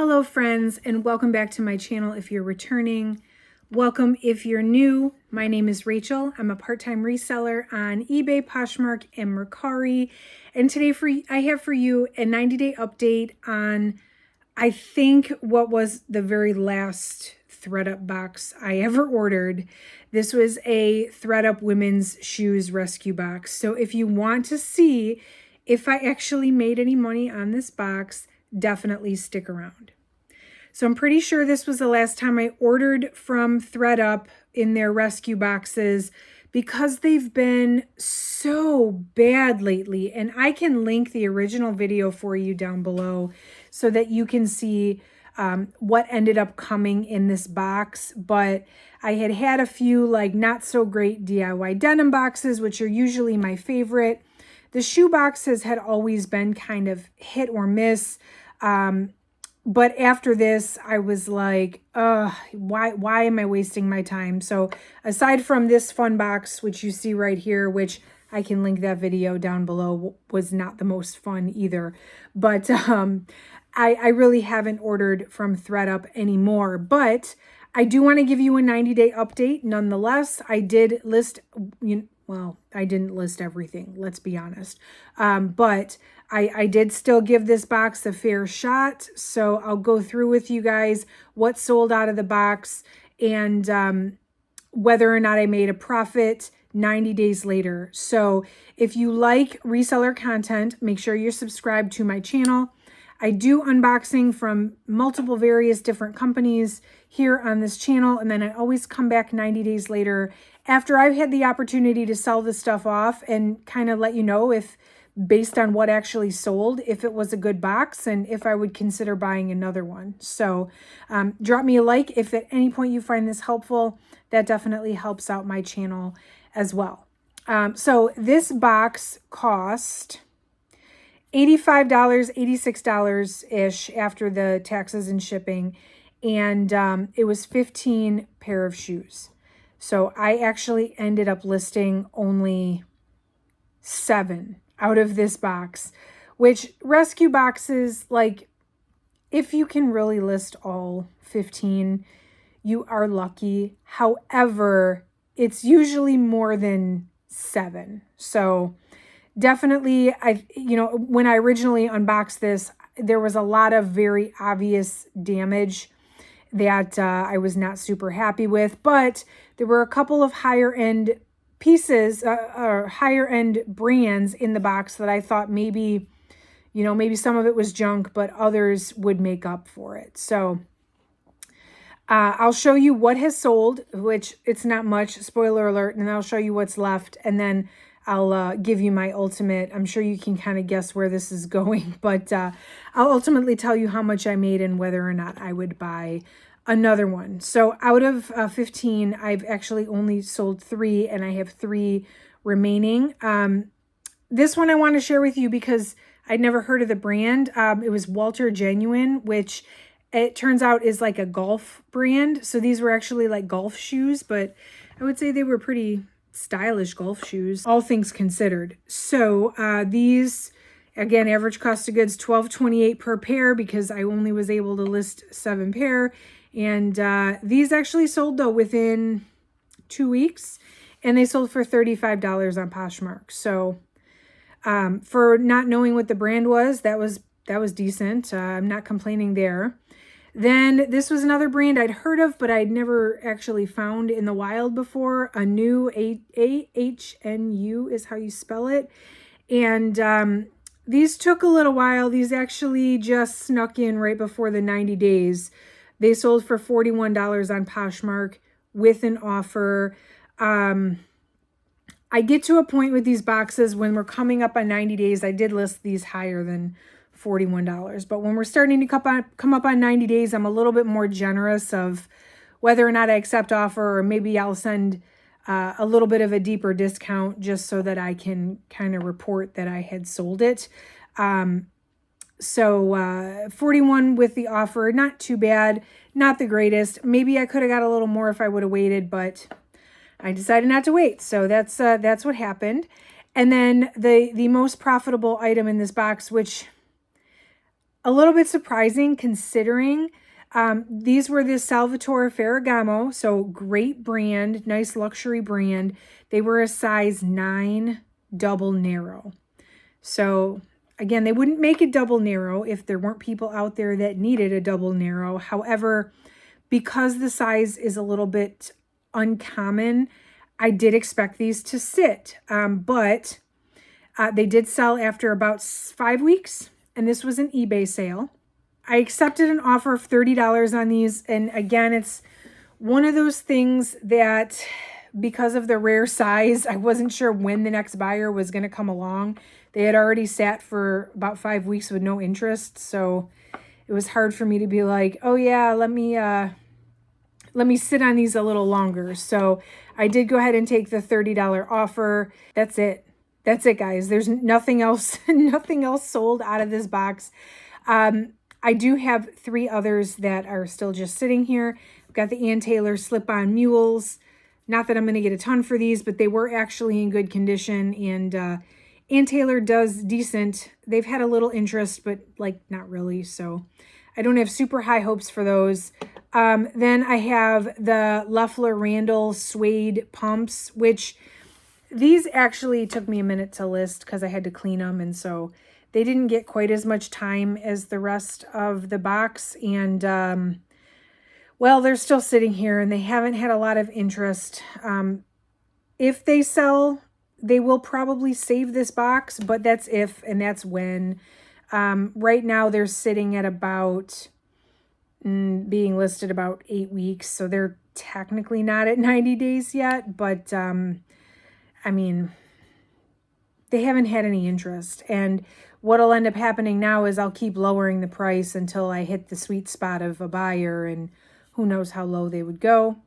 Hello friends, and welcome back to my channel if you're returning. Welcome if you're new. My name is Rachel. I'm a part-time reseller on eBay, Poshmark, and Mercari. And today I have for you a 90-day update on, I think, what was the very last ThredUp box I ever ordered. This was a ThredUp women's shoes rescue box. So if you want to see if I actually made any money on this box, definitely stick around. So I'm pretty sure this was the last time I ordered from ThredUp in their rescue boxes because they've been so bad lately. And I can link the original video for you down below so that you can see what ended up coming in this box. But I had a few like not so great DIY denim boxes, which are usually my favorite. The shoe boxes had always been kind of hit or miss. But after this, I was like, why am I wasting my time? So aside from this fun box, which you see right here, which I can link that video down below, was not the most fun either. But I really haven't ordered from ThredUp anymore. But I do want to give you a 90-day update. Nonetheless, I did list, well, I didn't list everything, let's be honest. But I did still give this box a fair shot. So I'll go through with you guys what sold out of the box and whether or not I made a profit 90 days later. So if you like reseller content, make sure you're subscribed to my channel. I do unboxing from multiple various different companies here on this channel. And then I always come back 90 days later after I've had the opportunity to sell the stuff off and kind of let you know if, based on what actually sold, if it was a good box and if I would consider buying another one. So drop me a like if at any point you find this helpful. That definitely helps out my channel as well. So this box cost $85, $86-ish after the taxes and shipping. And it was 15 pair of shoes. So I actually ended up listing only 7 out of this box, which rescue boxes, like, if you can really list all 15, you are lucky. However, it's usually more than 7. So definitely, when I originally unboxed this, there was a lot of very obvious damage that I was not super happy with, but there were a couple of higher end pieces or higher end brands in the box that I thought maybe some of it was junk, but others would make up for it. So I'll show you what has sold, which it's not much, spoiler alert, and I'll show you what's left. And then I'll give you my ultimate. I'm sure you can kind of guess where this is going, but I'll ultimately tell you how much I made and whether or not I would buy another one. So out of 15, I've actually only sold 3 and I have 3 remaining. This one I want to share with you because I'd never heard of the brand. It was Walter Genuine, which it turns out is like a golf brand. So these were actually like golf shoes, but I would say they were pretty stylish golf shoes, all things considered. So these, again, average cost of goods $12.28 per pair because I only was able to list 7 pair. And these actually sold though within 2 weeks, and they sold for $35 on Poshmark. So for not knowing what the brand was, that was decent. I'm not complaining there. Then this was another brand I'd heard of, but I'd never actually found in the wild before. A new AHNU is how you spell it. And these took a little while. These actually just snuck in right before the 90 days. They sold for $41 on Poshmark with an offer. I get to a point with these boxes when we're coming up on 90 days. I did list these higher than $41. But when we're starting to come up on 90 days, I'm a little bit more generous of whether or not I accept offer, or maybe I'll send a little bit of a deeper discount just so that I can kind of report that I had sold it. So 41 with the offer, not too bad, not the greatest. Maybe I could have got a little more if I would have waited, but I decided not to wait. So that's what happened. And then the most profitable item in this box, which a little bit surprising considering these were the Salvatore Ferragamo, so great brand, nice luxury brand. They were a size 9 double narrow. So again, they wouldn't make a double narrow if there weren't people out there that needed a double narrow. However, because the size is a little bit uncommon, I did expect these to sit, but they did sell after about 5 weeks, and this was an eBay sale. I accepted an offer of $30 on these, and again, it's one of those things that because of the rare size, I wasn't sure when the next buyer was going to come along. They had already sat for about 5 weeks with no interest, so it was hard for me to be like, oh yeah, let me sit on these a little longer. So I did go ahead and take the $30 offer. That's it. That's it, guys. There's nothing else, nothing else sold out of this box. I do have 3 others that are still just sitting here. I've got the Ann Taylor slip-on mules. Not that I'm going to get a ton for these, but they were actually in good condition. And Ann Taylor does decent. They've had a little interest, but like not really. So I don't have super high hopes for those. Then I have the Loeffler Randall suede pumps, which these actually took me a minute to list because I had to clean them. And so they didn't get quite as much time as the rest of the box. And well, they're still sitting here and they haven't had a lot of interest. If they sell, they will probably save this box, but that's if and that's when. Right now they're sitting at about being listed about 8 weeks. So they're technically not at 90 days yet, but I mean, they haven't had any interest. And what'll end up happening now is I'll keep lowering the price until I hit the sweet spot of a buyer, and who knows how low they would go.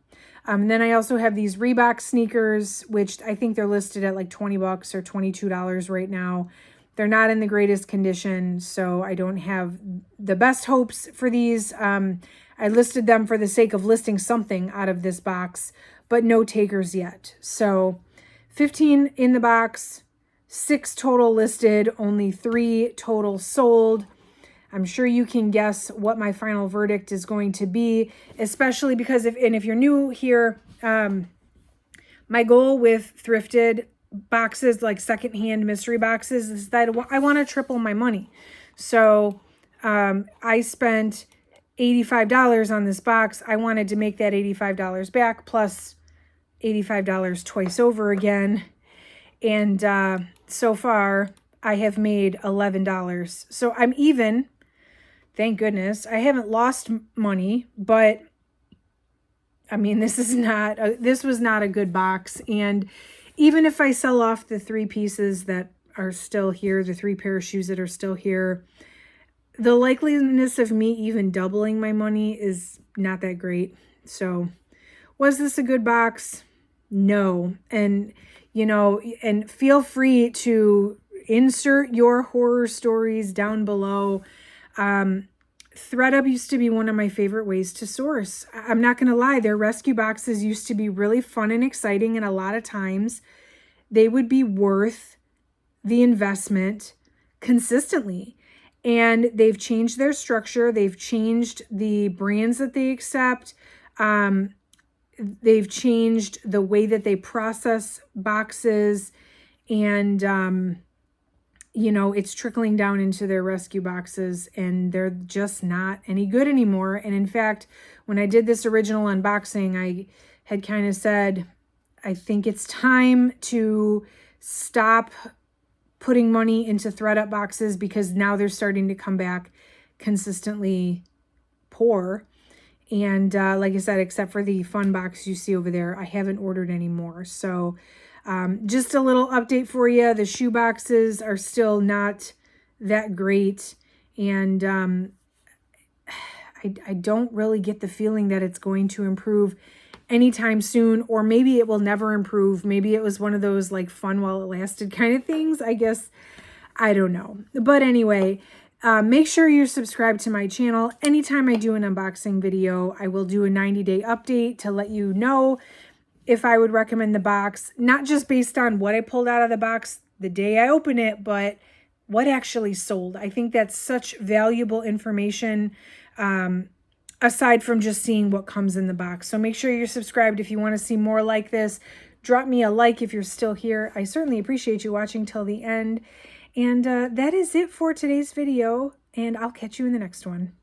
And then I also have these Reebok sneakers, which I think they're listed at like 20 bucks or $22 right now. They're not in the greatest condition, so I don't have the best hopes for these. I listed them for the sake of listing something out of this box, but no takers yet. So 15 in the box, 6 total listed, only 3 total sold. I'm sure you can guess what my final verdict is going to be, especially because if you're new here, my goal with thrifted boxes, like secondhand mystery boxes, is that I want to triple my money. So I spent $85 on this box. I wanted to make that $85 back plus $85 twice over again. And so far I have made $11. So I'm even. Thank goodness. I haven't lost money, but I mean, this was not a good box. And even if I sell off the 3 pieces that are still here, the 3 pair of shoes that are still here, the likeliness of me even doubling my money is not that great. So was this a good box? No. And, you know, and feel free to insert your horror stories down below. ThredUp used to be one of my favorite ways to source. I'm not going to lie, their rescue boxes used to be really fun and exciting, and a lot of times they would be worth the investment consistently. And they've changed their structure. They've changed the brands that they accept. They've changed the way that they process boxes, and you know, it's trickling down into their rescue boxes, and they're just not any good anymore. And in fact, when I did this original unboxing, I had kind of said, I think it's time to stop putting money into ThredUp boxes because now they're starting to come back consistently poor. And like I said, except for the fun box you see over there, I haven't ordered any more. So just a little update for you. The shoe boxes are still not that great. And I don't really get the feeling that it's going to improve anytime soon, or maybe it will never improve. Maybe it was one of those like fun while it lasted kind of things. I guess, I don't know. But anyway, make sure you're subscribed to my channel. Anytime I do an unboxing video, I will do a 90-day update to let you know if I would recommend the box, not just based on what I pulled out of the box the day I open it, but what actually sold. I think that's such valuable information, aside from just seeing what comes in the box. So make sure you're subscribed if you want to see more like this. Drop me a like if you're still here. I certainly appreciate you watching till the end. And that is it for today's video, and I'll catch you in the next one.